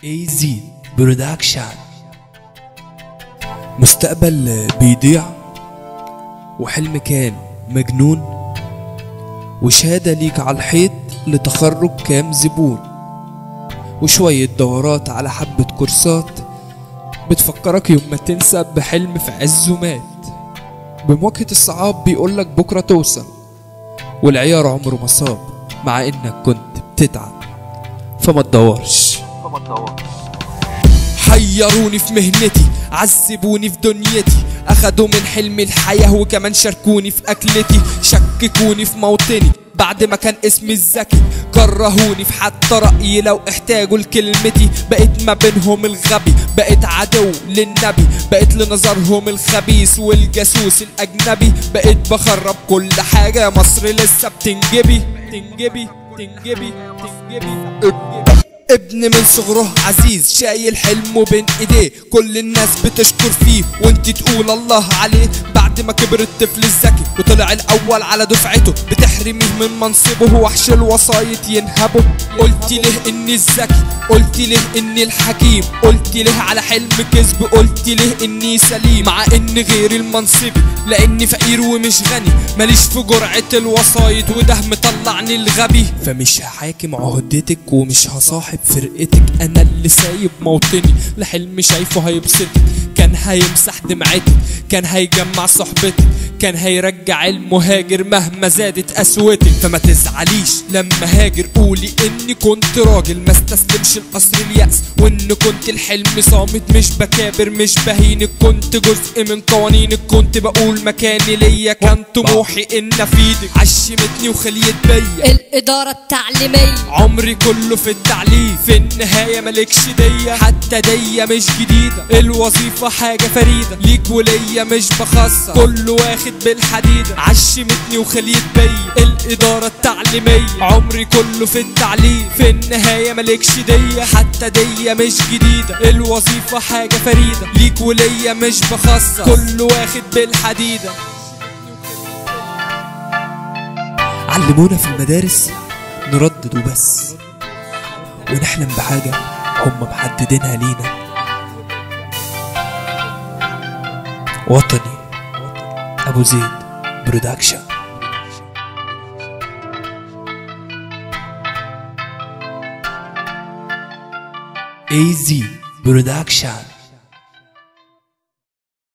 AZ برودكشن. مستقبل بيضيع وحلم كان مجنون، وشهادة ليك على الحيط لتخرج كام زبون، وشوية دورات على حبة كورسات بتفكرك يوم ما تنسى بحلم في عز ومات. بمواجهة الصعاب بيقولك بكرة توصل، والعيار عمره ما صاب مع انك كنت بتتعب فما تدورش. حيروني في مهنتي، عذبوني في دنيتي، اخدوا من حلمي الحياة وكمان شاركوني في اكلتي، شككوني في موطني بعد ما كان اسمي الذكي، كرهوني في حتى رأيي لو احتاجوا لكلمتي، بقيت ما بينهم الغبي، بقيت عدو للنبي، بقيت لنظرهم الخبيث والجاسوس الاجنبي، بقيت بخرب كل حاجة يا مصر لسه بتنجبي تنجبي تنجبي تنجبي. ابن من صغره عزيز شايل حلمه بين ايديه، كل الناس بتشكر فيه وانت تقول الله عليه، بعد ما كبر الطفل الذكي وطلع الاول على دفعته، بتحرميه من منصبه وحش الوسايط ينهبه. قلت له اني الذكي، قلت له اني الحكيم، قلت له على حلم كذب، قلت له اني سليم، مع ان غير المنصبي لاني فقير ومش غني، ماليش في جرعة الوسايط وده مطلعني الغبي. فمش هحاكم عهدتك ومش هصاحب فرقتك، انا اللي سايب موطني لحلم شايفه هيبسطك، كان هيمسح دمعتك، كان هيجمع صحبتك، كان هيرجع المهاجر مهما زادت قسوتك. فما تزعليش لما هاجر، قولي اني كنت راجل ما استسلمش لقصر اليأس، وان كنت الحلم صامت مش بكابر مش بهينك، كنت جزء من قوانينك، كنت بقول مكاني ليا، كان طموحي ان افيدك، عشمتني وخليت بيا الإدارة التعليمية، عمري كله في التعليم، في النهاية مالكش دية، حتى دية مش جديدة، الوظيفة حاجة فريدة ليك وليا مش بخاصة، كله واخد بالحديدة، عشمتني وخليت بيا الإدارة التعليمية، عمري كله في التعليم، في النهاية مالكش دية، حتى دية مش جديدة، الوظيفة حاجة فريدة ليك وليا مش بخاصة، كله واخد بالحديدة. علمونا في المدارس نردد وبس، ونحلم بحاجة هم محددينها لينا. وطني أبو زيد برودكشن. AZ برودكشن.